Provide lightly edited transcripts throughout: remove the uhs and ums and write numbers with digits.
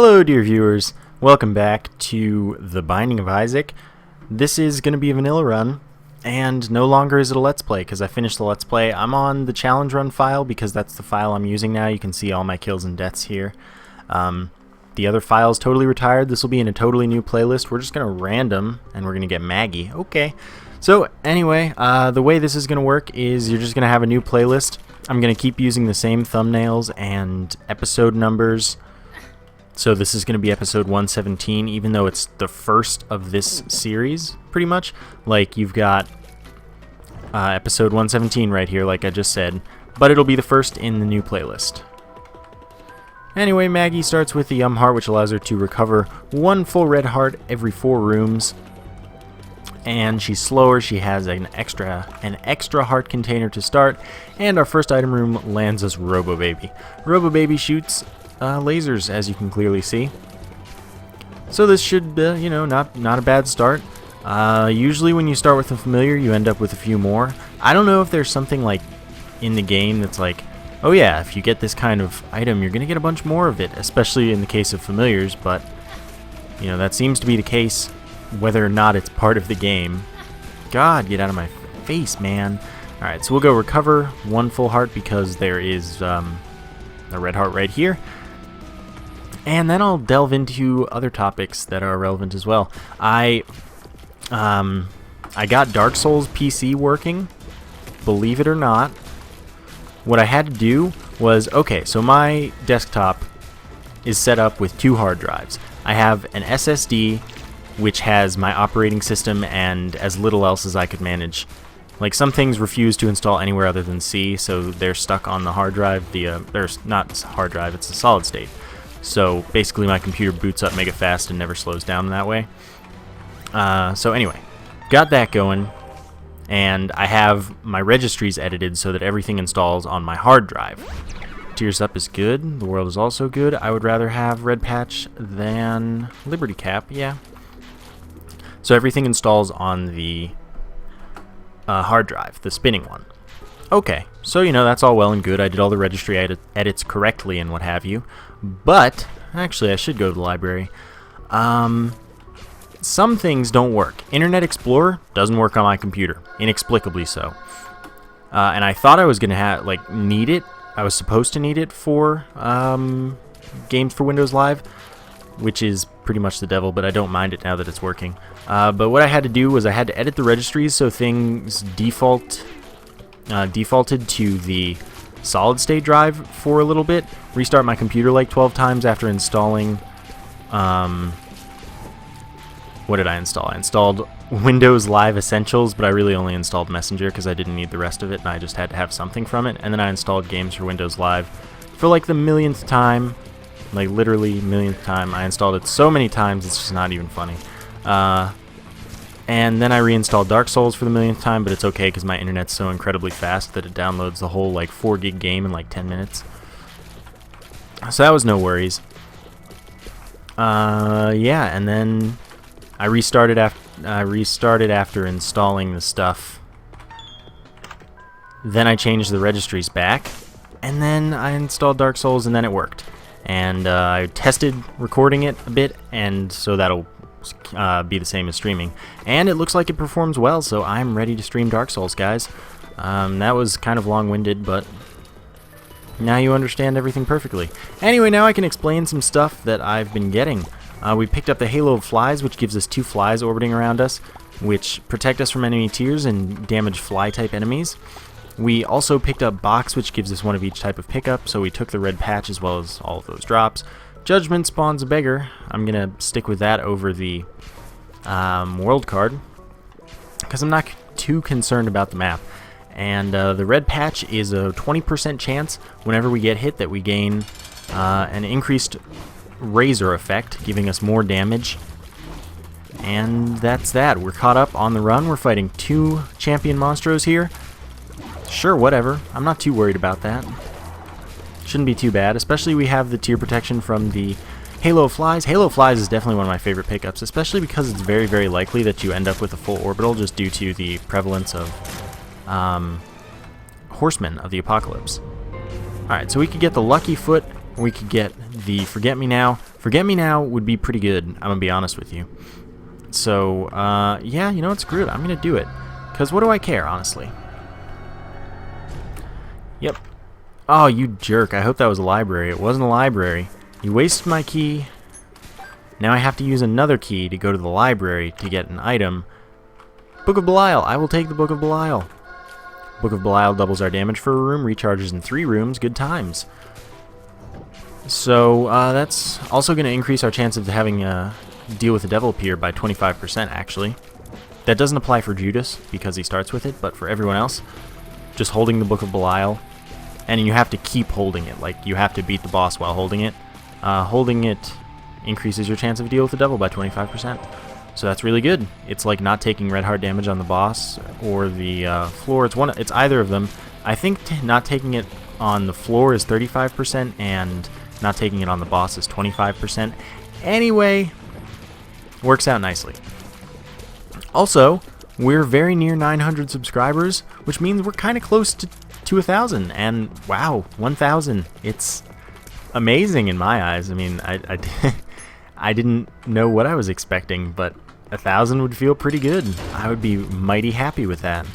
Hello, dear viewers. Welcome back to The Binding of Isaac. This is going to be a vanilla run, and no longer is it a Let's Play, because I finished the Let's Play. I'm on the challenge run file, because that's the file I'm using now. You can see all my kills and deaths here. The other file is totally retired. This will be in a totally new playlist. We're just going to random, and we're going to get Maggie. Okay. So, anyway, the way this is going to work is you're just going to have a new playlist. I'm going to keep using the same thumbnails and episode numbers. So this is going to be episode 117, even though it's the first of this series, pretty much. Like, you've got episode 117 right here, like I just said. But it'll be the first in the new playlist. Anyway, Maggie starts with the heart, which allows her to recover one full red heart every 4 rooms. And she's slower. She has an extra heart container to start. And our first item room lands us Robo Baby. Robo Baby shoots lasers, as you can clearly see. So this should, not a bad start. Usually when you start with a familiar, you end up with a few more. I don't know if there's something like in the game that's like, oh yeah, if you get this kind of item, you're gonna get a bunch more of it, especially in the case of familiars, but that seems to be the case whether or not it's part of the game. God, get out of my face, man. Alright, so we'll go recover one full heart because there is a red heart right here. And then I'll delve into other topics that are relevant as well. I got Dark Souls PC working, believe it or not. What I had to do was, okay, so my desktop is set up with 2 hard drives. I have an SSD, which has my operating system and as little else as I could manage. Like, some things refuse to install anywhere other than C, so they're stuck on the hard drive. There's not hard drive, it's a solid state. So basically my computer boots up mega fast and never slows down in that way. So anyway, got that going, and I have my registries edited so that everything installs on my hard drive. Tears Up is good, The World is also good. I would rather have Red Patch than Liberty Cap, yeah. So everything installs on the hard drive, the spinning one. Okay, so that's all well and good. I did all the registry edits correctly and what have you. But, actually I should go to the library. Some things don't work. Internet Explorer doesn't work on my computer, inexplicably so. And I thought I was going to need it. I was supposed to need it for Games for Windows Live, which is pretty much the devil, but I don't mind it now that it's working. But what I had to do was I had to edit the registries so things defaulted to the solid state drive for a little bit, restart my computer like 12 times after installing, what did I install? I installed Windows Live Essentials, but I really only installed Messenger because I didn't need the rest of it and I just had to have something from it. And then I installed Games for Windows Live for like the millionth time, like literally millionth time. I installed it so many times it's just not even funny. And then I reinstalled Dark Souls for the millionth time, but it's okay because my internet's so incredibly fast that it downloads the whole 4 gig game in 10 minutes. So that was no worries. Yeah, and then I restarted after installing the stuff. Then I changed the registries back, and then I installed Dark Souls, and then it worked. And I tested recording it a bit, and so that'll be the same as streaming. And it looks like it performs well, so I'm ready to stream Dark Souls, guys. That was kind of long-winded, but now you understand everything perfectly. Anyway, now I can explain some stuff that I've been getting. We picked up the Halo of Flies, which gives us 2 flies orbiting around us, which protect us from enemy tiers and damage fly-type enemies. We also picked up Box, which gives us 1 of each type of pickup, so we took the red patch as well as all of those drops. Judgment spawns a beggar. I'm going to stick with that over the world card, because I'm not too concerned about the map. And the red patch is a 20% chance whenever we get hit that we gain an increased razor effect, giving us more damage. And that's that. We're caught up on the run. We're fighting 2 champion monstros here. Sure, whatever. I'm not too worried about that. Shouldn't be too bad, especially we have the tier protection from the Halo of Flies. Halo of Flies is definitely one of my favorite pickups, especially because it's very, very likely that you end up with a full orbital just due to the prevalence of Horsemen of the Apocalypse. Alright, so we could get the Lucky Foot, we could get the Forget Me Now. Forget Me Now would be pretty good, I'm going to be honest with you. So, yeah, you know what, screw it. I'm going to do it. Because what do I care, honestly? Yep. Oh, you jerk. I hope that was a library. It wasn't a library. You wasted my key. Now I have to use another key to go to the library to get an item. Book of Belial. I will take the Book of Belial. Book of Belial doubles our damage for a room, recharges in 3 rooms. Good times. So, that's also going to increase our chance of having deal with the devil appear by 25%, actually. That doesn't apply for Judas, because he starts with it, but for everyone else, just holding the Book of Belial, and you have to keep holding it, like, you have to beat the boss while holding it. Holding it increases your chance of deal with the devil by 25%. So that's really good. It's like not taking red heart damage on the boss or the floor. It's either of them. I think not taking it on the floor is 35%, and not taking it on the boss is 25%. Anyway, works out nicely. Also, we're very near 900 subscribers, which means we're kind of close to 1,000. And wow, 1,000. It's amazing in my eyes. I mean, I didn't know what I was expecting, but 1,000 would feel pretty good. I would be mighty happy with that.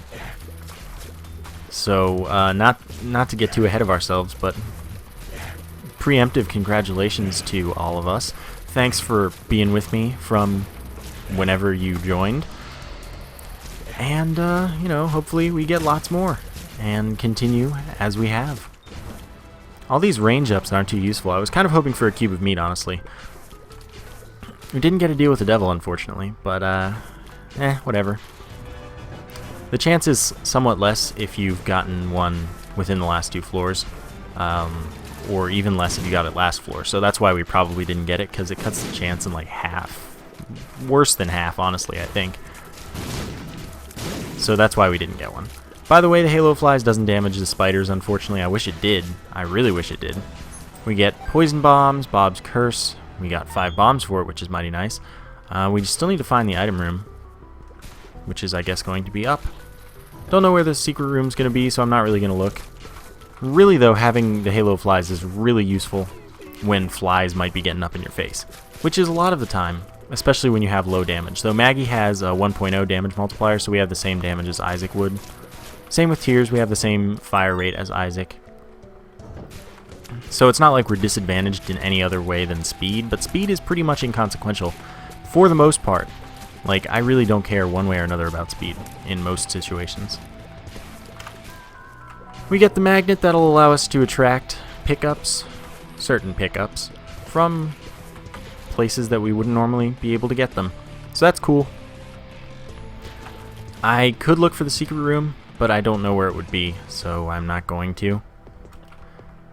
So, not to get too ahead of ourselves, but preemptive congratulations to all of us. Thanks for being with me from whenever you joined. And, you know, hopefully we get lots more and continue as we have. All these range ups aren't too useful. I was kind of hoping for a cube of meat, honestly. We didn't get to deal with the devil, unfortunately, but, whatever. The chance is somewhat less if you've gotten one within the last 2 floors, or even less if you got it last floor. So that's why we probably didn't get it, because it cuts the chance in like half. Worse than half, honestly, I think. So that's why we didn't get one. By the way, the Halo Flies doesn't damage the spiders, unfortunately. I wish it did. I really wish it did. We get Poison Bombs, Bob's Curse. We got 5 bombs for it, which is mighty nice. We still need to find the item room, which is, I guess, going to be up. Don't know where the secret room's going to be, so I'm not really going to look. Really, though, having the Halo Flies is really useful when flies might be getting up in your face, which is a lot of the time, especially when you have low damage. Though Maggie has a 1.0 damage multiplier, so we have the same damage as Isaac would. Same with Tears, we have the same fire rate as Isaac. So it's not like we're disadvantaged in any other way than speed, but speed is pretty much inconsequential for the most part. Like, I really don't care one way or another about speed in most situations. We get the magnet that'll allow us to attract pickups, certain pickups, from places that we wouldn't normally be able to get them. So that's cool. I could look for the secret room, but I don't know where it would be, so I'm not going to.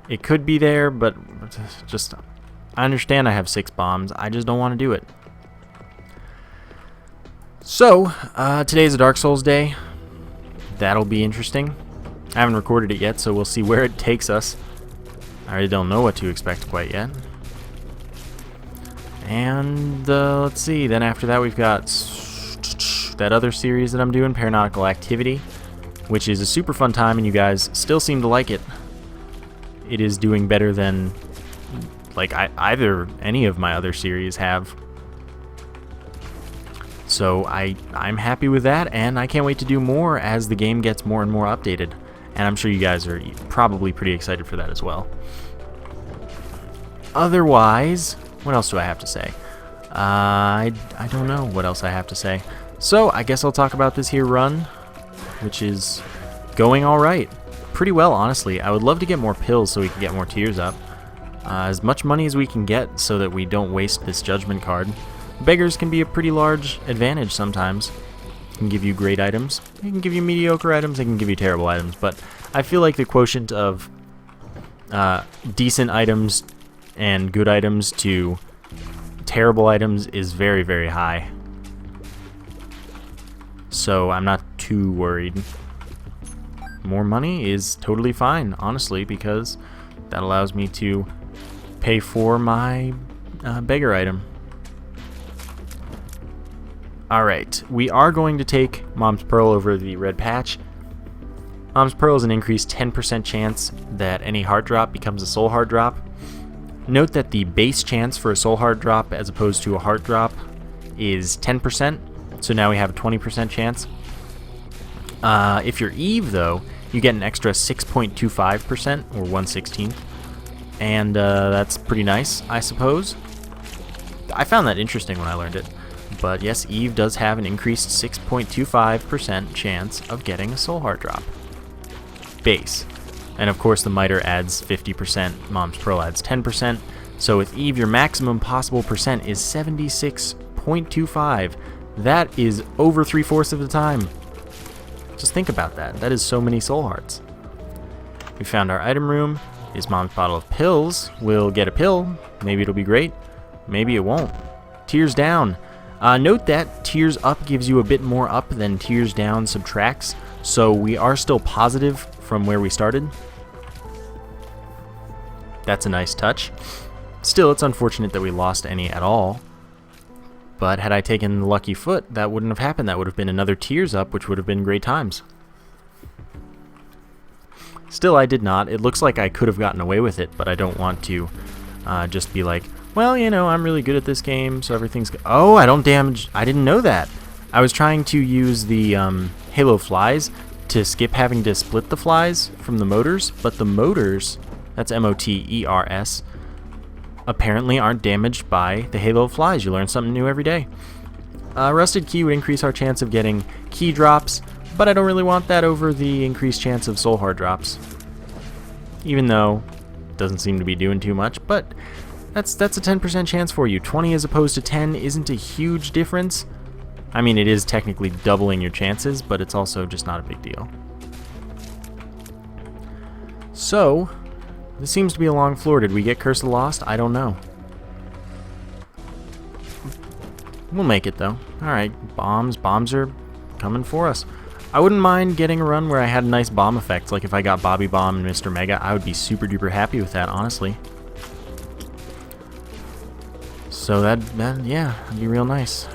It could be there, but just, I understand I have 6 bombs. I just don't want to do it. So, today's a Dark Souls day. That'll be interesting. I haven't recorded it yet, so we'll see where it takes us. I really don't know what to expect quite yet. And, let's see. Then after that, we've got that other series that I'm doing, Paranautical Activity, which is a super fun time, and you guys still seem to like it. It is doing better than, like, either any of my other series have. So I'm happy with that, and I can't wait to do more as the game gets more and more updated. And I'm sure you guys are probably pretty excited for that as well. Otherwise, what else do I have to say? I don't know what else I have to say. So I guess I'll talk about this here run, which is going alright. Pretty well, honestly. I would love to get more pills so we can get more tears up. As much money as we can get so that we don't waste this judgment card. Beggars can be a pretty large advantage sometimes. It can give you great items. It can give you mediocre items. It can give you terrible items. But I feel like the quotient of decent items and good items to terrible items is very, very high. So I'm not too worried. More money is totally fine, honestly, because that allows me to pay for my beggar item. Alright, we are going to take Mom's Pearl over the red patch. Mom's Pearl is an increased 10% chance that any heart drop becomes a soul heart drop. Note that the base chance for a soul heart drop as opposed to a heart drop is 10%, so now we have a 20% chance. If you're Eve, though, you get an extra 6.25%, or 1/16th, and that's pretty nice, I suppose. I found that interesting when I learned it. But yes, Eve does have an increased 6.25% chance of getting a soul heart drop. Base. And of course the Miter adds 50%, Mom's Pearl adds 10%. So with Eve, your maximum possible percent is 76.25. That is over 3/4 of the time. Just think about that. That is so many soul hearts. We found our item room. Is Mom's bottle of pills. We'll get a pill. Maybe it'll be great. Maybe it won't. Tears down. Note that Tears up gives you a bit more up than Tears down subtracts, so we are still positive from where we started. That's a nice touch. Still, it's unfortunate that we lost any at all, but had I taken the lucky foot, that wouldn't have happened. That would have been another Tears up, which would have been great times. Still, I did not. It looks like I could have gotten away with it, but I don't want to just be like, well, you know, I'm really good at this game, so everything's good. Oh, I don't damage. I didn't know that. I was trying to use the Halo flies to skip having to split the flies from the motors, but the motors, that's M-O-T-E-R-S, apparently aren't damaged by the Halo flies. You learn something new every day. Rusted Key would increase our chance of getting key drops, but I don't really want that over the increased chance of soul heart drops. Even though it doesn't seem to be doing too much, but that's a 10% chance for you. 20 as opposed to 10 isn't a huge difference. I mean, it is technically doubling your chances, but it's also just not a big deal. So, this seems to be a long floor. Did we get Curse of the Lost? I don't know. We'll make it, though. Alright, bombs. Bombs are coming for us. I wouldn't mind getting a run where I had a nice bomb effect. Like if I got Bobby Bomb and Mr. Mega, I would be super duper happy with that, honestly. So yeah, that'd be real nice.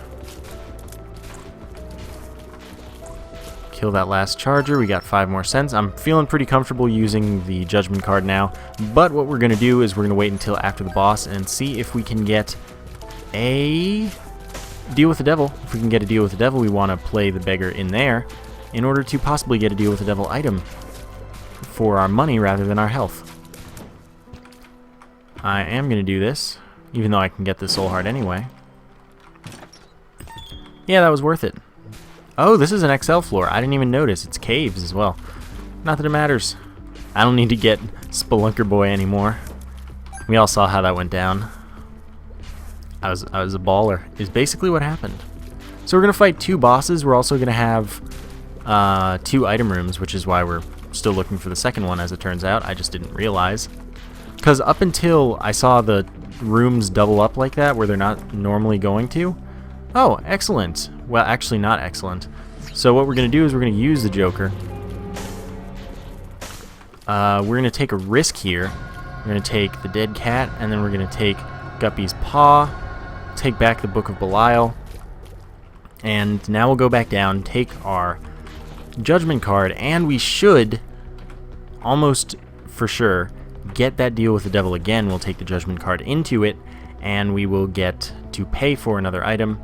Kill that last charger. We got 5 more cents. I'm feeling pretty comfortable using the Judgment card now, but what we're going to do is we're going to wait until after the boss and see if we can get a deal with the devil. If we can get a deal with the devil, we want to play the beggar in there in order to possibly get a deal with the devil item for our money rather than our health. I am going to do this, even though I can get the soul heart anyway. Yeah, that was worth it. Oh, this is an XL floor. I didn't even notice. It's caves as well. Not that it matters. I don't need to get Spelunker Boy anymore. We all saw how that went down. I was a baller, is basically what happened. So we're going to fight 2 bosses. We're also going to have 2 item rooms, which is why we're still looking for the second one, as it turns out. I just didn't realize. Because up until I saw the rooms double up like that, where they're not normally going to. Oh, excellent. Well, actually not excellent. So what we're going to do is we're going to use the Joker. We're going to take a risk here. We're going to take the dead cat, and then we're going to take Guppy's paw, take back the Book of Belial, and now we'll go back down, take our Judgment card, and we should, almost for sure, get that deal with the devil again. We'll take the Judgment card into it, and we will get to pay for another item.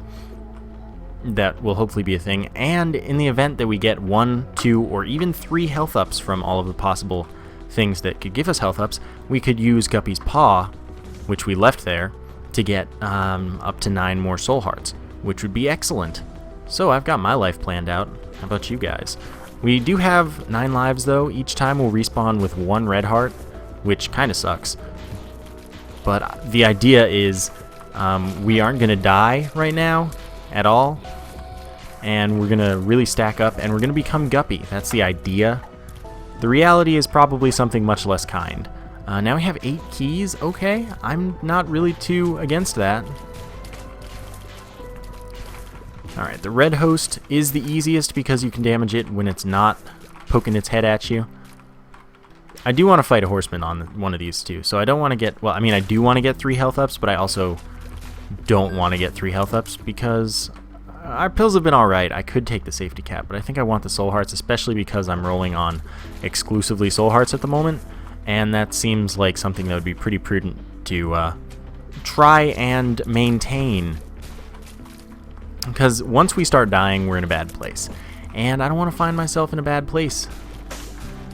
That will hopefully be a thing, and in the event that we get 1, 2, or even 3 health ups from all of the possible things that could give us health ups, we could use Guppy's paw, which we left there, to get up to 9 more soul hearts, which would be excellent. So I've got my life planned out. How about you guys? We do have 9 lives though. Each time we'll respawn with 1 red heart, which kind of sucks. But the idea is we aren't going to die right now at all, and we're going to really stack up, and we're going to become Guppy. That's the idea. The reality is probably something much less kind. Now we have 8 keys. Okay, I'm not really too against that. Alright, the red host is the easiest because you can damage it when it's not poking its head at you. I do want to fight a horseman on one of these too, so I don't want to get, well, I mean, I do want to get 3 health ups, but I also don't want to get 3 health ups because our pills have been alright. I could take the safety cap, but I think I want the soul hearts, especially because I'm rolling on exclusively soul hearts at the moment, and that seems like something that would be pretty prudent to try and maintain. Because once we start dying, we're in a bad place. And I don't want to find myself in a bad place.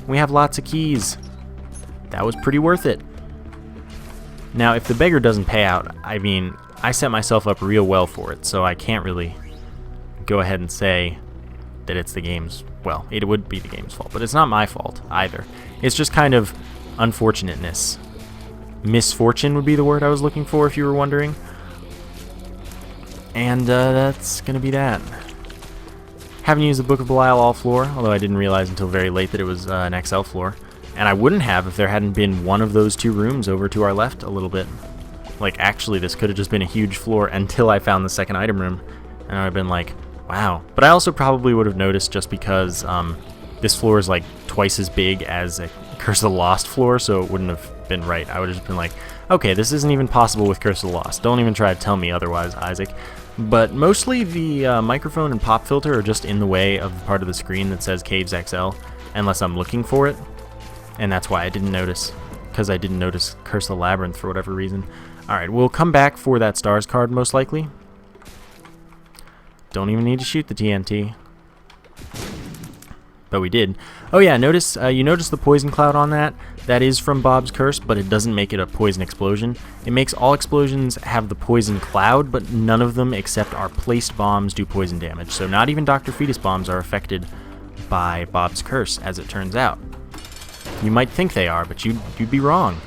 We have lots of keys. That was pretty worth it. Now, if the beggar doesn't pay out, I mean, I set myself up real well for it, so I can't really go ahead and say that it's the game's, well, it would be the game's fault, but it's not my fault either. It's just kind of unfortunateness. Misfortune would be the word I was looking for, if you were wondering. And that's going to be that. Haven't used the Book of Belial all floor, although I didn't realize until very late that it was an XL floor. And I wouldn't have if there hadn't been one of those two rooms over to our left a little bit. Like, actually, this could have just been a huge floor until I found the second item room. And I'd been like, wow. But I also probably would have noticed just because this floor is like twice as big as a Curse of the Lost floor, so it wouldn't have been right. I would have just been like, okay, this isn't even possible with Curse of the Lost. Don't even try to tell me otherwise, Isaac. But mostly the microphone and pop filter are just in the way of the part of the screen that says Caves XL, unless I'm looking for it. And that's why I didn't notice, because I didn't notice Curse of the Labyrinth for whatever reason. Alright, we'll come back for that stars card most likely. Don't even need to shoot the TNT. But we did. Oh yeah, notice you notice the poison cloud on that? That is from Bob's Curse, but it doesn't make it a poison explosion. It makes all explosions have the poison cloud, but none of them except our placed bombs do poison damage. So not even Dr. Fetus bombs are affected by Bob's Curse, as it turns out. You might think they are, but you'd be wrong.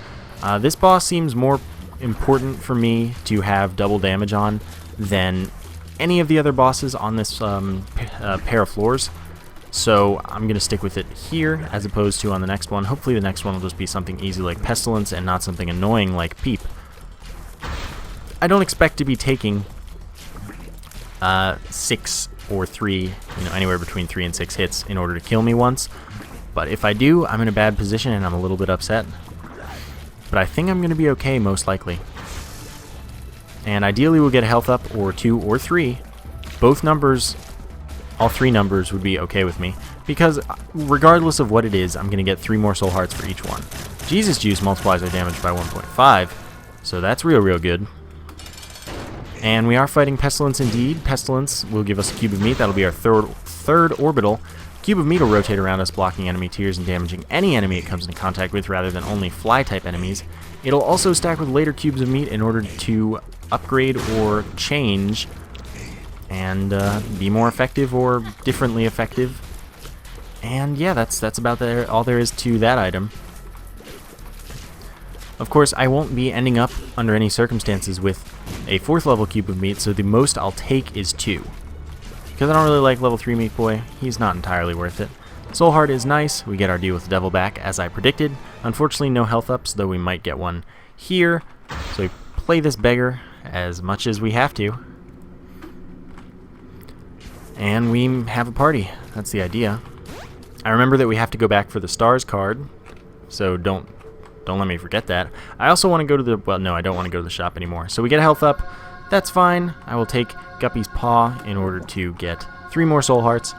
This boss seems more important for me to have double damage on than any of the other bosses on this pair of floors. So I'm going to stick with it here as opposed to on the next one. Hopefully the next one will just be something easy like Pestilence and not something annoying like Peep. I don't expect to be taking 6 or 3, anywhere between 3 and 6 hits in order to kill me once. But if I do, I'm in a bad position and I'm a little bit upset. But I think I'm going to be okay, most likely. And ideally we'll get a health up, or 2 or 3. Both numbers, all 3 numbers would be okay with me. Because regardless of what it is, I'm going to get 3 more soul hearts for each one. Jesus Juice multiplies our damage by 1.5. So that's real good. And we are fighting Pestilence indeed. Pestilence will give us a cube of meat. That'll be our third orbital. Cube of meat will rotate around us, blocking enemy tiers and damaging any enemy it comes into contact with rather than only fly-type enemies. It'll also stack with later cubes of meat in order to upgrade or change and be more effective or differently effective. And yeah, that's about all there is to that item. Of course, I won't be ending up under any circumstances with a 4th level cube of meat, so the most I'll take is 2. Because I don't really like level 3 Meat Boy, he's not entirely worth it. Soul Heart is nice, we get our deal with the devil back as I predicted. Unfortunately no health ups, though we might get one here. So we play this beggar as much as we have to. And we have a party, that's the idea. I remember that we have to go back for the stars card, so don't let me forget that. I also want to go to the, well no, I don't want to go to the shop anymore. So we get a health up. That's fine. I will take Guppy's Paw in order to get 3 more soul hearts.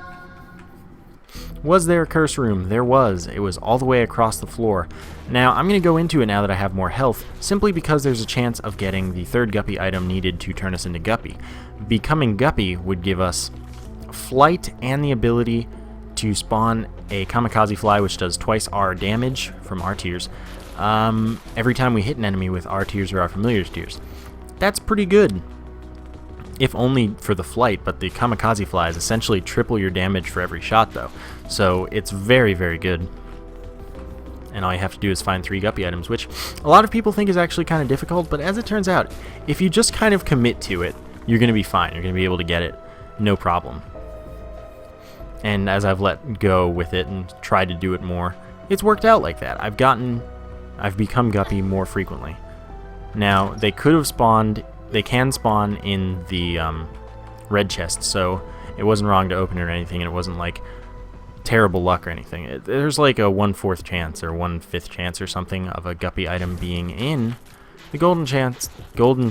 Was there a curse room? There was. It was all the way across the floor. Now, I'm going to go into it now that I have more health, simply because there's a chance of getting the 3rd Guppy item needed to turn us into Guppy. Becoming Guppy would give us flight and the ability to spawn a kamikaze fly, which does twice our damage from our tiers, every time we hit an enemy with our tiers or our familiar's tiers. That's pretty good, if only for the flight, but the kamikaze flies essentially triple your damage for every shot though, so it's very good. And all you have to do is find 3 Guppy items, which a lot of people think is actually kind of difficult, but as it turns out, if you just kind of commit to it, you're going to be fine. You're going to be able to get it, no problem. And as I've let go with it and tried to do it more, it's worked out like that. I've become Guppy more frequently. Now, they can spawn in the red chest, so it wasn't wrong to open it or anything, and it wasn't like terrible luck or anything. There's like a 1/4 chance or 1/5 chance or something of a Guppy item being in the golden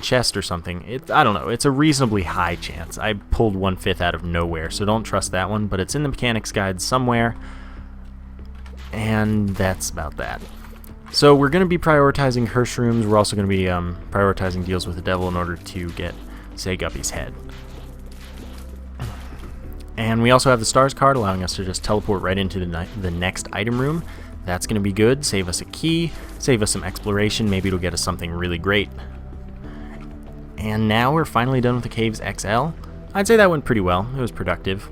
chest or something. I don't know, it's a reasonably high chance. I pulled 1/5 out of nowhere, so don't trust that one, but it's in the mechanics guide somewhere, and that's about that. So we're going to be prioritizing curse rooms. We're also going to be prioritizing deals with the devil in order to get, say, Guppy's head. And we also have the stars card, allowing us to just teleport right into the next item room. That's going to be good. Save us a key, save us some exploration. Maybe it'll get us something really great. And now we're finally done with the Caves XL. I'd say that went pretty well. It was productive.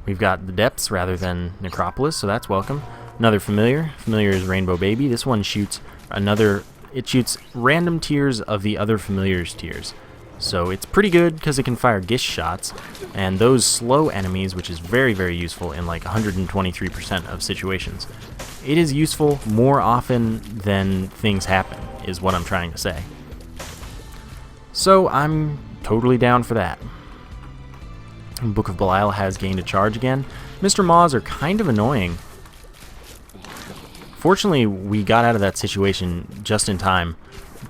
We've got the depths rather than Necropolis, so that's welcome. Another familiar. Familiar is Rainbow Baby. This one shoots it shoots random tiers of the other familiars tiers. So it's pretty good because it can fire gish shots, and those slow enemies, which is very, very useful in like 123% of situations. It is useful more often than things happen, is what I'm trying to say. So I'm totally down for that. Book of Belial has gained a charge again. Mr. Maws are kind of annoying. Fortunately, we got out of that situation just in time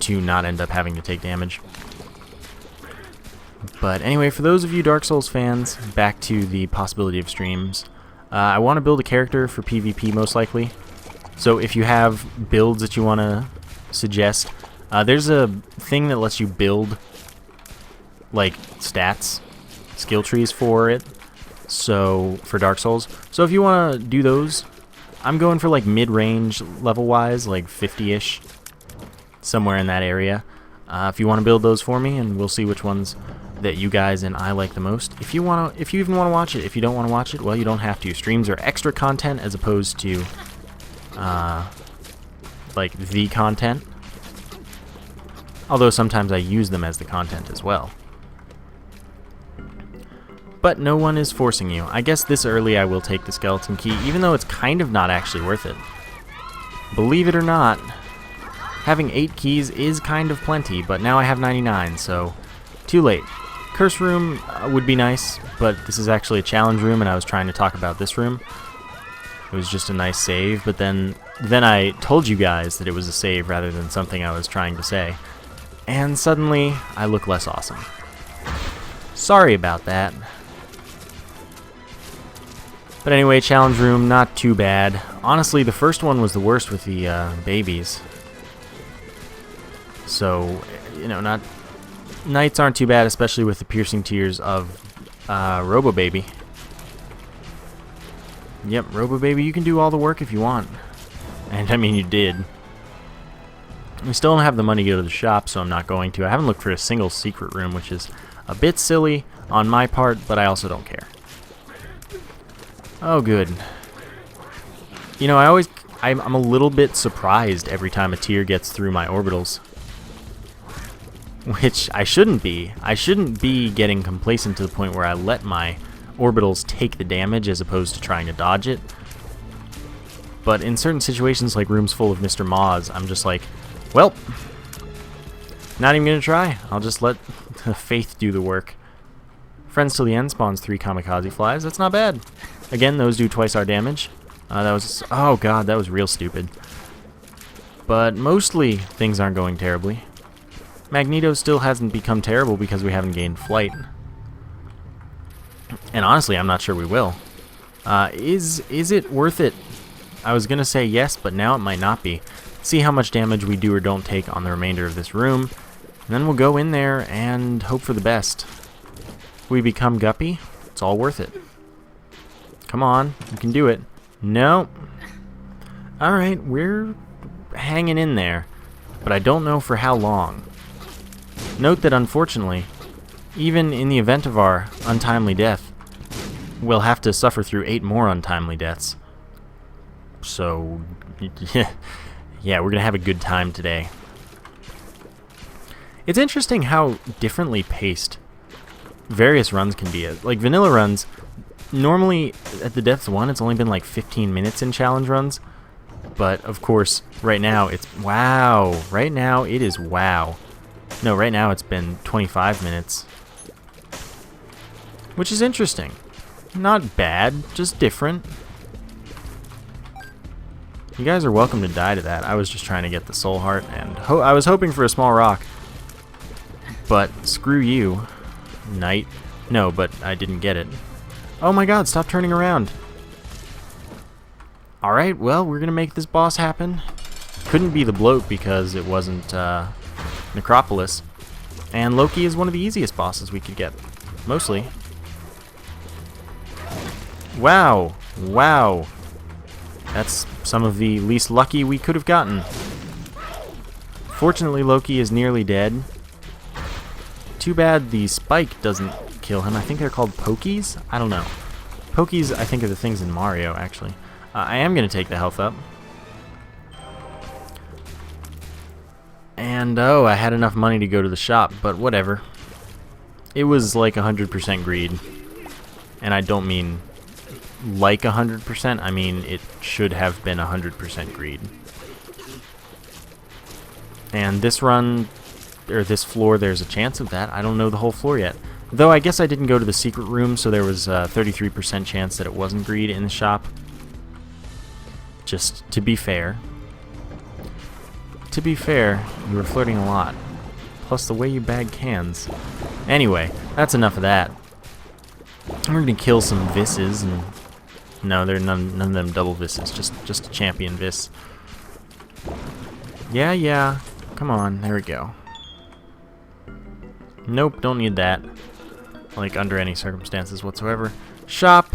to not end up having to take damage. But anyway, for those of you Dark Souls fans, back to the possibility of streams. I want to build a character for PvP most likely. So if you have builds that you want to suggest, there's a thing that lets you build like stats, skill trees for it. So for Dark Souls. So if you want to do those, I'm going for like mid-range level-wise, like 50-ish, somewhere in that area. If you want to build those for me, and we'll see which ones that you guys and I like the most. If you even want to watch it. If you don't want to watch it, well, you don't have to. Streams are extra content as opposed to like the content. Although sometimes I use them as the content as well. But no one is forcing you. I guess this early I will take the skeleton key, even though it's kind of not actually worth it. Believe it or not, having 8 keys is kind of plenty, but now I have 99, so too late. Curse room would be nice, but this is actually a challenge room, and I was trying to talk about this room. It was just a nice save, but then I told you guys that it was a save rather than something I was trying to say. And suddenly, I look less awesome. Sorry about that. But anyway, challenge room, not too bad. Honestly, the first one was the worst with the babies. So, you know, Knights aren't too bad, especially with the piercing tears of Robo Baby. Yep, Robo Baby, you can do all the work if you want. And I mean, you did. We still don't have the money to go to the shop, so I'm not going to. I haven't looked for a single secret room, which is a bit silly on my part, but I also don't care. Oh, good. You know, I'm a little bit surprised every time a tier gets through my orbitals. Which I shouldn't be. I shouldn't be getting complacent to the point where I let my orbitals take the damage as opposed to trying to dodge it. But in certain situations, like rooms full of Mr. Maws, I'm just like, well, not even going to try. I'll just let faith do the work. Friends till the end spawns 3 kamikaze flies. That's not bad. Again, those do twice our damage. Oh god, that was real stupid. But mostly, things aren't going terribly. Magneto still hasn't become terrible because we haven't gained flight. And honestly, I'm not sure we will. Is it worth it? I was going to say yes, but now it might not be. See how much damage we do or don't take on the remainder of this room. And then we'll go in there and hope for the best. If we become Guppy, it's all worth it. Come on, you can do it. No. Alright, we're hanging in there. But I don't know for how long. Note that unfortunately, even in the event of our untimely death, we'll have to suffer through 8 more untimely deaths. So, yeah, we're going to have a good time today. It's interesting how differently paced various runs can be. Like vanilla runs, normally at the depth 1, it's only been like 15 minutes in challenge runs. But of course, right now it's wow. Right now it is wow. No, right now it's been 25 minutes. Which is interesting. Not bad, just different. You guys are welcome to die to that. I was just trying to get the soul heart, and I was hoping for a small rock. But screw you, knight. No, but I didn't get it. Oh my god, stop turning around. Alright, well, we're gonna make this boss happen. Couldn't be the bloat because it wasn't Necropolis. And Loki is one of the easiest bosses we could get. Mostly. Wow. Wow. That's some of the least lucky we could have gotten. Fortunately, Loki is nearly dead. Too bad the spike doesn't kill him. I think they're called Pokies? I don't know. Pokies, I think, are the things in Mario, actually. I am going to take the health up. And, oh, I had enough money to go to the shop, but whatever. It was like 100% greed. And I don't mean like 100%, I mean it should have been 100% greed. And this run, or this floor, there's a chance of that. I don't know the whole floor yet. Though I guess I didn't go to the secret room, so there was a 33% chance that it wasn't greed in the shop. Just to be fair. To be fair, you were flirting a lot. Plus the way you bag cans. Anyway, that's enough of that. We're gonna kill some Visses, and no, there are none of them double Visses, just a champion Viss. Yeah, come on, there we go. Nope, don't need that. Like, under any circumstances whatsoever. Shop!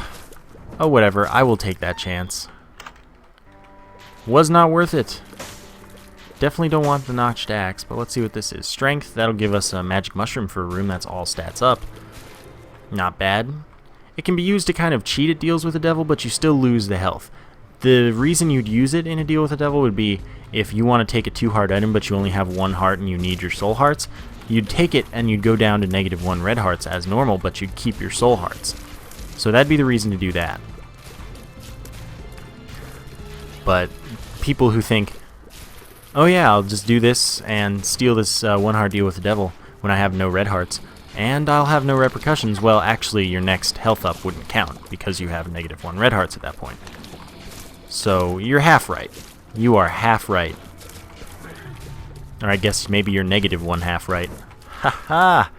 Oh, whatever, I will take that chance. Was not worth it. Definitely don't want the notched axe, but let's see what this is. Strength, that'll give us a magic mushroom for a room that's all stats up. Not bad. It can be used to kind of cheat at deals with the devil, but you still lose the health. The reason you'd use it in a deal with the devil would be if you want to take a 2-heart item, but you only have 1 heart and you need your soul hearts, you'd take it and you'd go down to -1 red hearts as normal, but you'd keep your soul hearts. So that'd be the reason to do that. But people who think, oh yeah, I'll just do this and steal this 1-heart deal with the devil when I have no red hearts, and I'll have no repercussions, well, actually your next health up wouldn't count because you have -1 red hearts at that point. So you're half right. You are half right. Or I guess maybe you're -1 half right. Haha!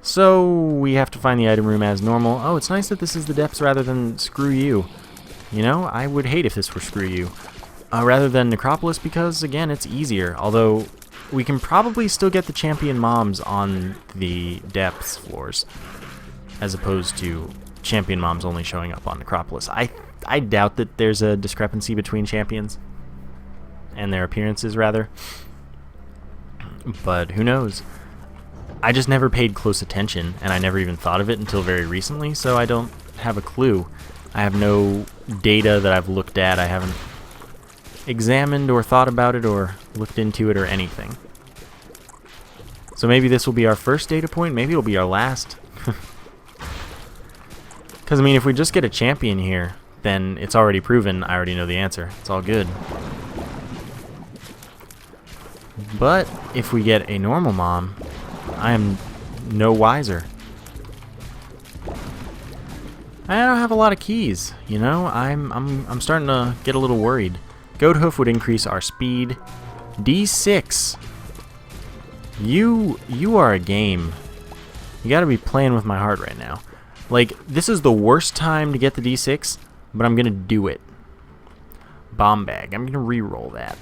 So we have to find the item room as normal. Oh, it's nice that this is the depths rather than screw you. You know, I would hate if this were screw you. Rather than Necropolis because, again, it's easier. Although, we can probably still get the champion moms on the depths floors. As opposed to champion moms only showing up on Necropolis. I doubt that there's a discrepancy between champions. And their appearances, rather. But who knows? I just never paid close attention, and I never even thought of it until very recently, so I don't have a clue. I have no data that I've looked at. I haven't examined or thought about it or looked into it or anything. So maybe this will be our first data point. Maybe it'll be our last. Because, I mean, if we just get a champion here, then it's already proven. I already know the answer. It's all good. But if we get a normal mom, I am no wiser. I don't have a lot of keys, you know. I'm starting to get a little worried. Goat hoof would increase our speed. D6. You are a game. You got to be playing with my heart right now. Like, this is the worst time to get the D6, but I'm gonna do it. Bomb bag. I'm gonna re-roll that.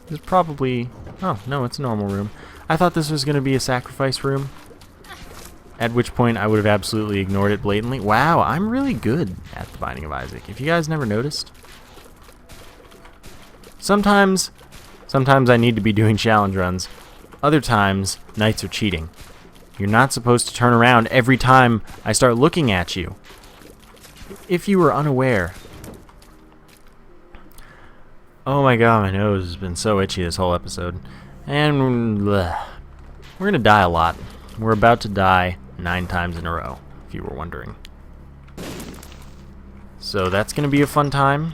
It's probably... Oh, no, it's a normal room. I thought this was gonna be a sacrifice room. At which point I would have absolutely ignored it blatantly. Wow, I'm really good at the Binding of Isaac. If you guys never noticed. Sometimes I need to be doing challenge runs. Other times, knights are cheating. You're not supposed to turn around every time I start looking at you. If you were unaware. Oh my god, my nose has been so itchy this whole episode. And bleh, we're gonna die a lot. We're about to die 9 times in a row, if you were wondering. So that's gonna be a fun time.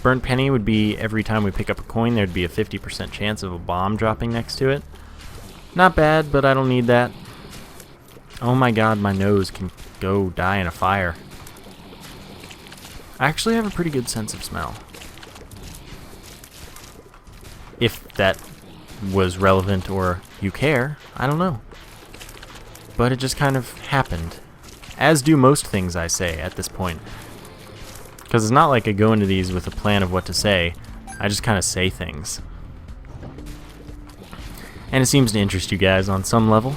Burnt penny would be every time we pick up a coin, there'd be a 50% chance of a bomb dropping next to it. Not bad, but I don't need that. Oh my god, my nose can go die in a fire. I actually have a pretty good sense of smell. If that was relevant or you care, I don't know. But it just kind of happened. As do most things I say at this point. Because it's not like I go into these with a plan of what to say. I just kind of say things. And it seems to interest you guys on some level.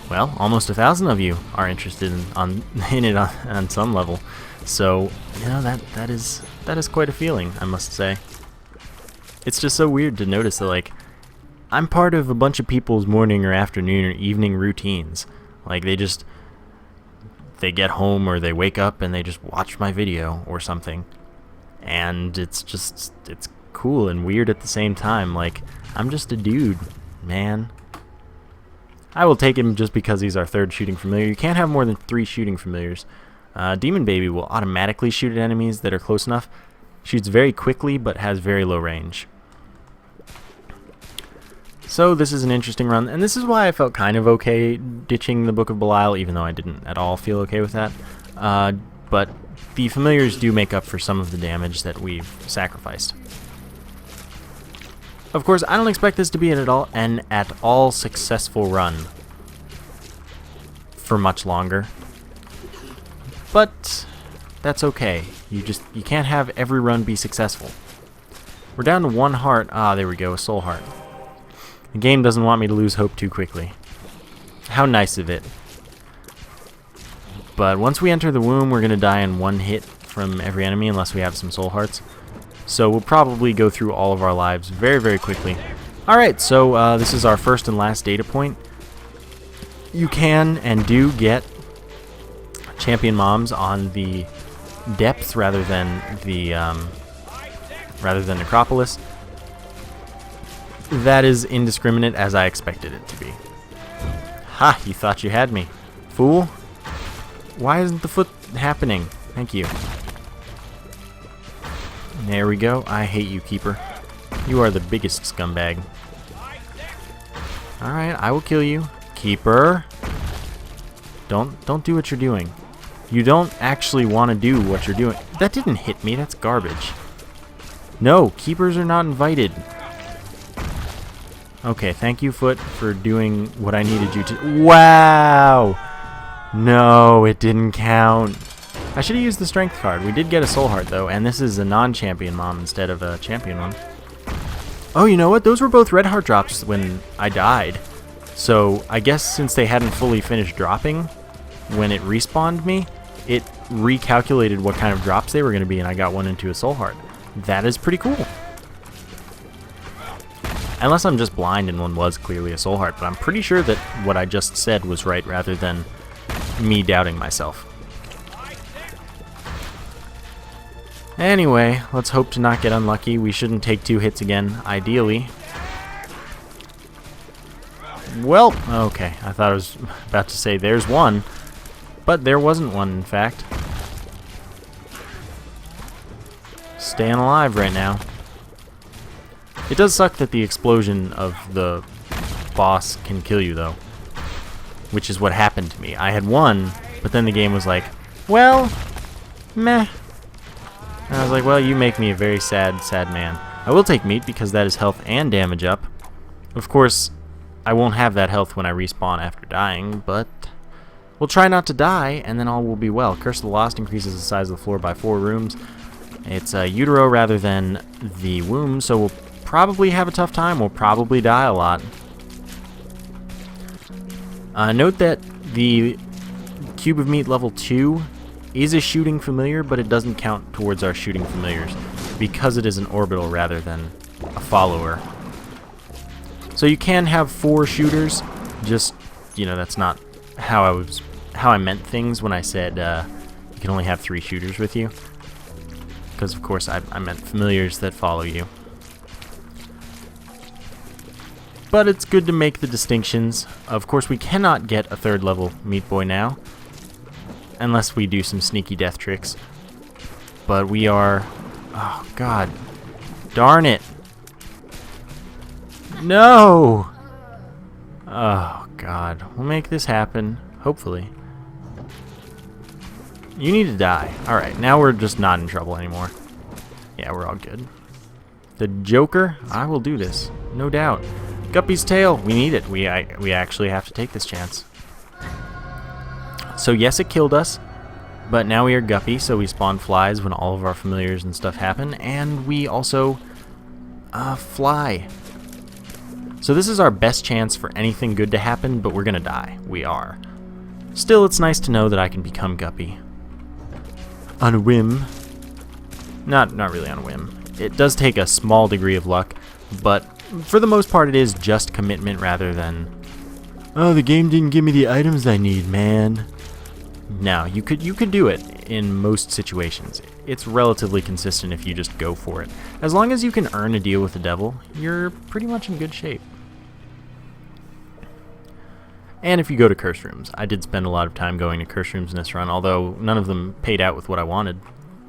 Well, almost 1,000 of you are interested in it on some level. So, you know, that is quite a feeling, I must say. It's just so weird to notice that, like, I'm part of a bunch of people's morning or afternoon or evening routines. Like, they get home or they wake up and they just watch my video or something. And it's cool and weird at the same time. Like, I'm just a dude, man. I will take him just because he's our third shooting familiar. You can't have more than 3 shooting familiars. Demon Baby will automatically shoot at enemies that are close enough. Shoots very quickly but has very low range. So this is an interesting run, and this is why I felt kind of okay ditching the Book of Belial, even though I didn't at all feel okay with that. But the familiars do make up for some of the damage that we've sacrificed. Of course, I don't expect this to be an at all successful run for much longer. But that's okay. You can't have every run be successful. We're down to 1 heart. Ah, there we go, a soul heart. The game doesn't want me to lose hope too quickly. How nice of it. But once we enter the womb, we're going to die in 1 hit from every enemy unless we have some soul hearts. So we'll probably go through all of our lives very, very quickly. Alright, so this is our first and last data point. You can and do get champion moms on the depth rather than Necropolis. That is indiscriminate as I expected it to be. Ha! You thought you had me, fool. Why isn't the foot happening? Thank you. There we go. I hate you, Keeper. You are the biggest scumbag. Alright, I will kill you. Keeper! Don't do what you're doing. You don't actually want to do what you're doing. That didn't hit me, that's garbage. No, keepers are not invited. Okay, thank you, Foot, for doing what I needed you to. Wow! No, it didn't count. I should have used the strength card. We did get a soul heart, though, and this is a non-champion mom instead of a champion one. Oh, you know what? Those were both red heart drops when I died. So, I guess since they hadn't fully finished dropping when it respawned me, it recalculated what kind of drops they were going to be, and I got one into a soul heart. That is pretty cool. Unless I'm just blind and one was clearly a soul heart, but I'm pretty sure that what I just said was right rather than me doubting myself. Anyway, let's hope to not get unlucky. We shouldn't take 2 hits again, ideally. Well, okay, I thought I was about to say there's one, but there wasn't one, in fact. Staying alive right now. It does suck that the explosion of the boss can kill you, though, which is what happened to me. I had won, but then the game was like, well, meh. And I was like, well, you make me a very sad, sad man. I will take meat because that is health and damage up. Of course, I won't have that health when I respawn after dying, but we'll try not to die, and then all will be well. Curse of the Lost increases the size of the floor by 4 rooms. It's utero rather than the womb, so we'll probably have a tough time. We'll probably die a lot. Note that the Cube of Meat level 2 is a shooting familiar, but it doesn't count towards our shooting familiars because it is an orbital rather than a follower. So you can have 4 shooters, just, you know, that's not how I meant things when I said you can only have 3 shooters with you. Because, of course, I meant familiars that follow you. But it's good to make the distinctions. Of course, we cannot get a 3rd level Meat Boy now, unless we do some sneaky death tricks. But we are... Oh, God. Darn it. No! Oh, God. We'll make this happen. Hopefully. You need to die. Alright, now we're just not in trouble anymore. Yeah, we're all good. The Joker? I will do this. No doubt. Guppy's tail. We need it. We actually have to take this chance. So yes, it killed us. But now we are Guppy, so we spawn flies when all of our familiars and stuff happen, and we also fly. So this is our best chance for anything good to happen, but we're gonna die. We are. Still, it's nice to know that I can become Guppy. On a whim. Not really on a whim. It does take a small degree of luck, but for the most part it is just commitment rather than, oh, the game didn't give me the items I need, man. No, you could do it in most situations. It's relatively consistent if you just go for it. As long as you can earn a deal with the devil, you're pretty much in good shape. And if you go to curse rooms. I did spend a lot of time going to curse rooms in this run, although none of them paid out with what I wanted.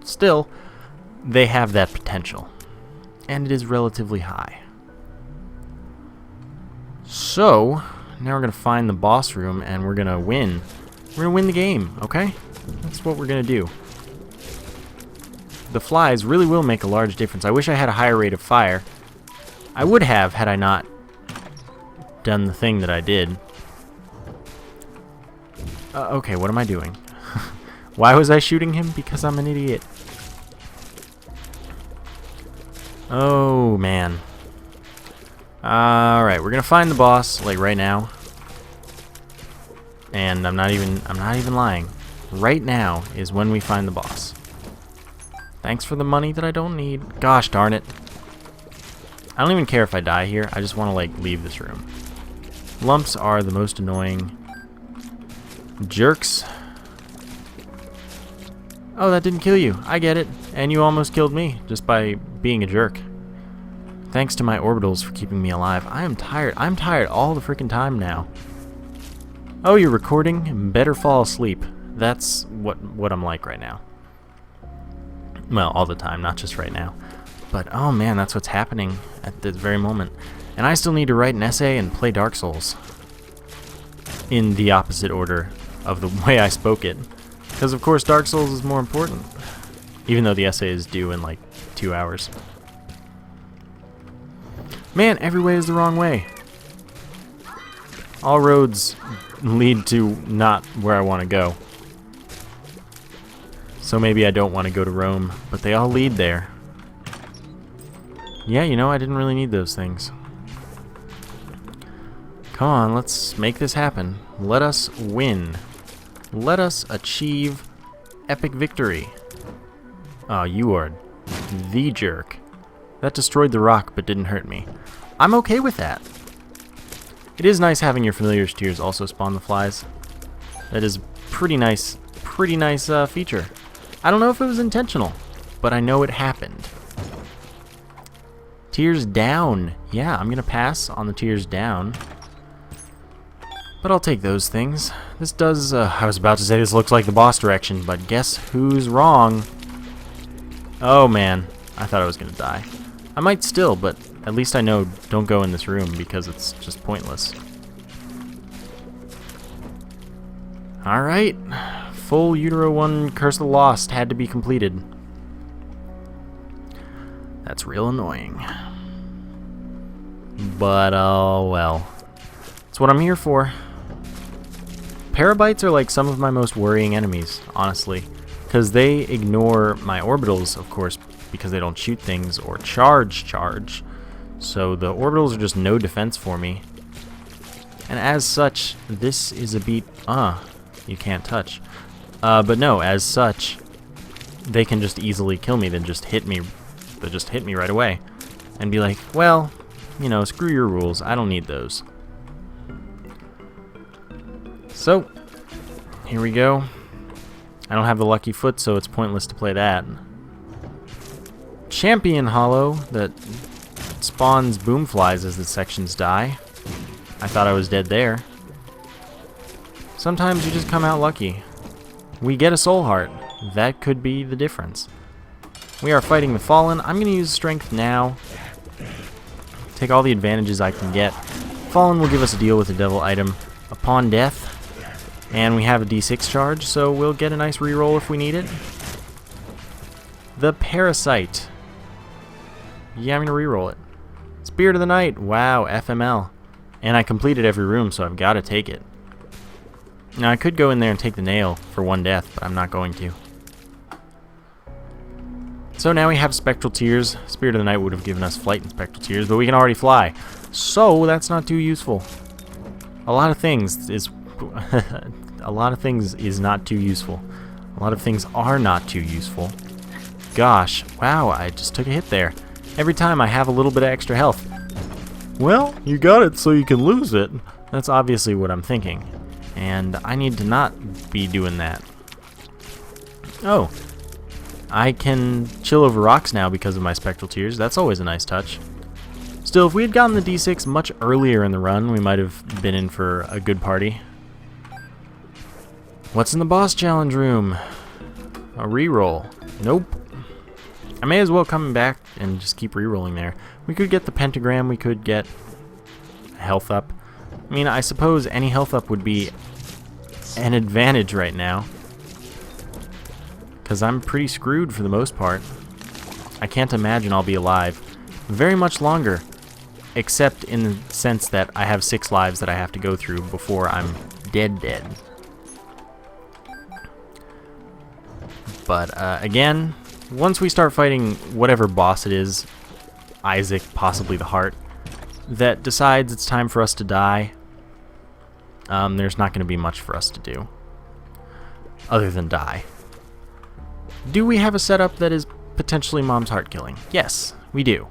Still, they have that potential. And it is relatively high. So, now we're going to find the boss room and we're going to win. We're going to win the game, okay? That's what we're going to do. The flies really will make a large difference. I wish I had a higher rate of fire. I would have had I not done the thing that I did. Okay, what am I doing? Why was I shooting him? Because I'm an idiot. Oh, man. Alright, we're going to find the boss, like, right now. And I'm not even lying. Right now is when we find the boss. Thanks for the money that I don't need. Gosh darn it. I don't even care if I die here. I just want to, like, leave this room. Lumps are the most annoying. Jerks. Oh, that didn't kill you. I get it. And you almost killed me just by being a jerk. Thanks to my orbitals for keeping me alive. I am tired. I'm tired all the freaking time now. Oh, you're recording? Better fall asleep. That's what I'm like right now. Well, all the time, not just right now. But, oh man, that's what's happening at this very moment. And I still need to write an essay and play Dark Souls. In the opposite order of the way I spoke it. Because, of course, Dark Souls is more important. Even though the essay is due in, like, 2 hours. Man, every way is the wrong way. All roads lead to not where I want to go. So maybe I don't want to go to Rome, but they all lead there. Yeah, you know, I didn't really need those things. Come on, let's make this happen. Let us win. Let us achieve epic victory. Oh, you are the jerk. That destroyed the rock but didn't hurt me. I'm okay with that. It is nice having your familiar's tears also spawn the flies. That is pretty nice feature. I don't know if it was intentional, but I know it happened. Tears down. Yeah, I'm gonna pass on the tears down. But I'll take those things. This does, I was about to say this looks like the boss direction, but guess who's wrong? Oh man, I thought I was gonna die. I might still, but at least I know don't go in this room because it's just pointless. Alright, full Utero 1 Curse of the Lost had to be completed. That's real annoying. But, oh well. That's what I'm here for. Parabites are like some of my most worrying enemies, honestly. Because they ignore my orbitals, of course, because they don't shoot things or charge. So the orbitals are just no defense for me. And as such, this is a beat... you can't touch. But no, as such, they can just easily kill me, then just hit me. They'll just hit me right away. And be like, well, you know, screw your rules. I don't need those. So, here we go. I don't have the lucky foot, so it's pointless to play that. Champion Hollow that spawns boomflies as the sections die. I thought I was dead there. Sometimes you just come out lucky. We get a soul heart. That could be the difference. We are fighting the Fallen. I'm going to use strength now. Take all the advantages I can get. Fallen will give us a deal with the devil item upon death. And we have a D6 charge, so we'll get a nice reroll if we need it. The Parasite. Yeah, I'm going to reroll it. Spirit of the Night. Wow, FML. And I completed every room, so I've got to take it. Now, I could go in there and take the nail for 1 death, but I'm not going to. So now we have Spectral Tears. Spirit of the Night would have given us Flight and Spectral Tears, but we can already fly. So that's not too useful. A lot of things is a lot of things is not too useful. A lot of things are not too useful. Gosh, wow, I just took a hit there. Every time I have a little bit of extra health. Well, you got it so you can lose it. That's obviously what I'm thinking. And I need to not be doing that. Oh. I can chill over rocks now because of my Spectral Tears. That's always a nice touch. Still, if we had gotten the D6 much earlier in the run, we might have been in for a good party. What's in the boss challenge room? A reroll. Nope. I may as well come back and just keep rerolling there. We could get the pentagram, we could get health up. I mean, I suppose any health up would be an advantage right now, because I'm pretty screwed for the most part. I can't imagine I'll be alive very much longer, except in the sense that I have 6 lives that I have to go through before I'm dead. But again, once we start fighting whatever boss it is, Isaac, possibly the Heart, that decides it's time for us to die, there's not going to be much for us to do other than die. Do we have a setup that is potentially Mom's Heart killing? Yes, we do.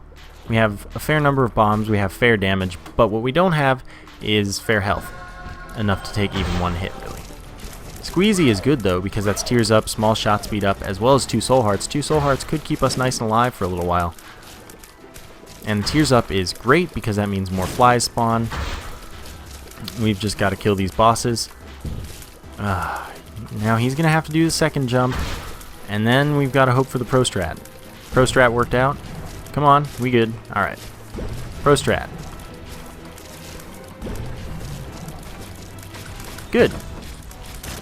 We have a fair number of bombs, we have fair damage, but what we don't have is fair health. Enough to take even 1 hit, really. Squeezy is good, though, because that's Tears Up, Small Shot Speed Up, as well as 2 Soul Hearts. 2 Soul Hearts could keep us nice and alive for a little while. And Tears Up is great, because that means more flies spawn. We've just got to kill these bosses. Now he's going to have to do the second jump. And then we've got to hope for the Pro Strat. Pro Strat worked out. Come on, we good. Alright. Pro Strat. Good.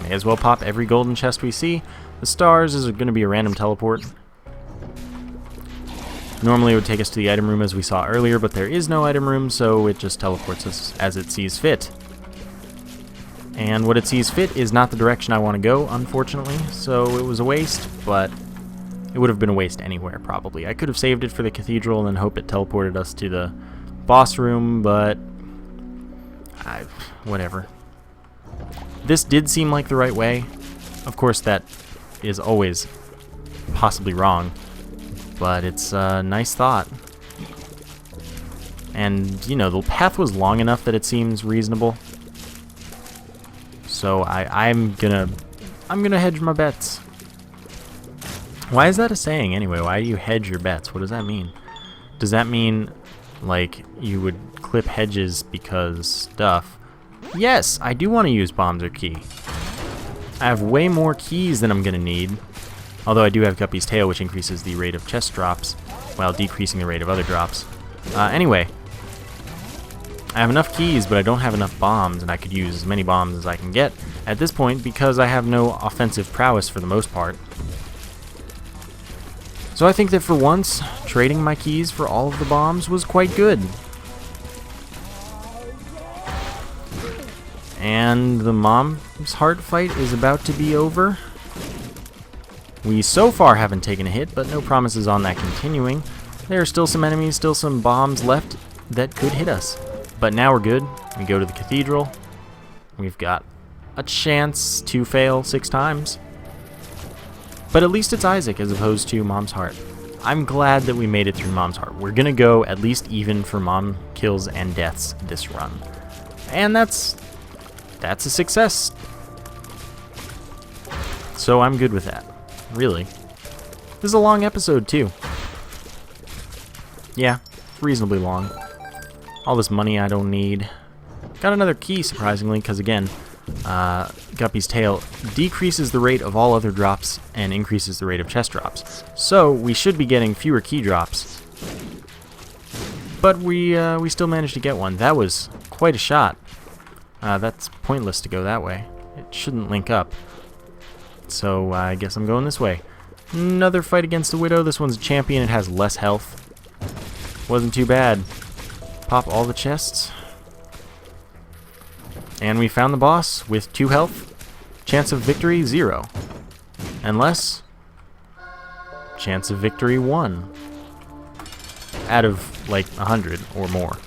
May as well pop every golden chest we see. The stars is going to be a random teleport. Normally it would take us to the item room as we saw earlier, but there is no item room, so it just teleports us as it sees fit. And what it sees fit is not the direction I want to go, unfortunately, so it was a waste, but it would have been a waste anywhere, probably. I could have saved it for the Cathedral and then hope it teleported us to the boss room, but whatever. This did seem like the right way. Of course, that is always possibly wrong, but it's a nice thought. And, you know, the path was long enough that it seems reasonable. So I'm gonna hedge my bets. Why is that a saying anyway? Why do you hedge your bets? What does that mean? Does that mean like you would clip hedges because stuff? Yes, I do want to use bombs or key. I have way more keys than I'm gonna need. Although I do have Guppy's Tail, which increases the rate of chest drops while decreasing the rate of other drops. Anyway. I have enough keys, but I don't have enough bombs, and I could use as many bombs as I can get at this point because I have no offensive prowess for the most part. So I think that for once, trading my keys for all of the bombs was quite good. And the Mom's Heart fight is about to be over. We so far haven't taken a hit, but no promises on that continuing. There are still some enemies, still some bombs left that could hit us. But now we're good. We go to the Cathedral. We've got a chance to fail 6 times. But at least it's Isaac as opposed to Mom's Heart. I'm glad that we made it through Mom's Heart. We're going to go at least even for mom kills and deaths this run. And that's a success. So I'm good with that. Really. This is a long episode too. Yeah, reasonably long. All this money I don't need. Got another key, surprisingly, because again, Guppy's Tail decreases the rate of all other drops and increases the rate of chest drops. So we should be getting fewer key drops. But we still managed to get one. That was quite a shot. That's pointless to go that way. It shouldn't link up. So I guess I'm going this way. Another fight against the Widow. This one's a champion. It has less health. Wasn't too bad. Pop all the chests. And we found the boss with 2 health Chance of victory, 0. Unless... chance of victory, 1. Out of, like, 100 or more.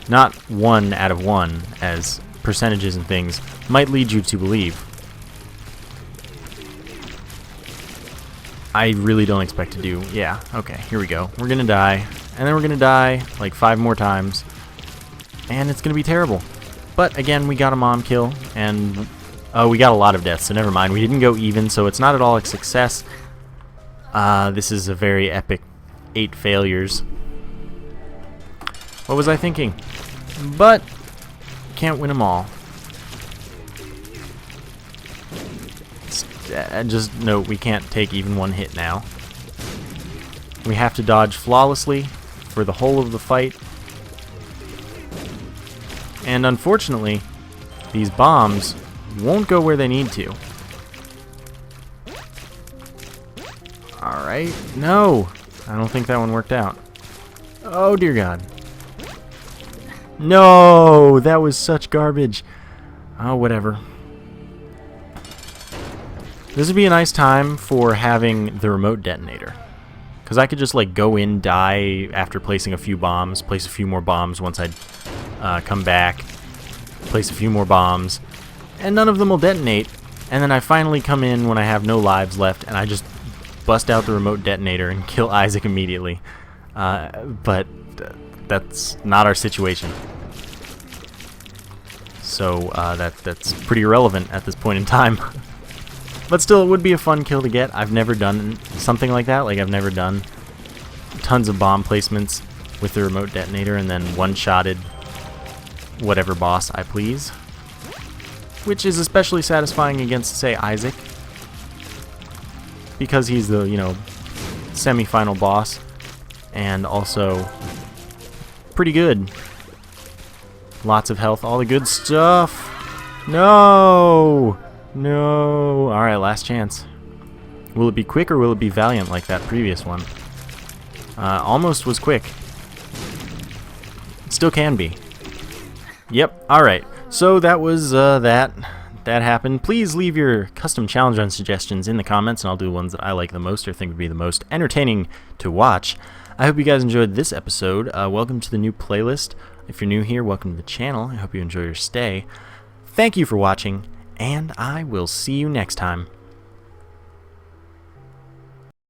Not 1 out of 1, as percentages and things might lead you to believe. I really don't expect to do... yeah, okay, here we go. We're gonna die, and then we're gonna die, like, 5 more times. And it's gonna be terrible. But, again, we got a mom kill, and... oh, we got a lot of deaths, so never mind. We didn't go even, so it's not at all a success. This is a very epic 8 failures. What was I thinking? But, can't win them all. Just note, we can't take even 1 hit now. We have to dodge flawlessly for the whole of the fight. And unfortunately, these bombs won't go where they need to. Alright, no! I don't think that one worked out. Oh dear God. No! That was such garbage. Oh, whatever. This would be a nice time for having the remote detonator. Because I could just, like, go in, die after placing a few bombs, place a few more bombs once I come back, place a few more bombs, and none of them will detonate. And then I finally come in when I have no lives left, and I just bust out the remote detonator and kill Isaac immediately. But that's not our situation. So that's pretty irrelevant at this point in time. But still, it would be a fun kill to get. I've never done something like that. Like, I've never done tons of bomb placements with the remote detonator and then one-shotted whatever boss I please. Which is especially satisfying against, say, Isaac. Because he's the, you know, semi-final boss. And also pretty good. Lots of health, all the good stuff. No! No! Alright, last chance. Will it be quick or will it be valiant like that previous one? Almost was quick. It still can be. Yep, alright. So that was that. That happened. Please leave your custom challenge run suggestions in the comments, and I'll do ones that I like the most or think would be the most entertaining to watch. I hope you guys enjoyed this episode. Welcome to the new playlist. If you're new here, welcome to the channel. I hope you enjoy your stay. Thank you for watching, and I will see you next time.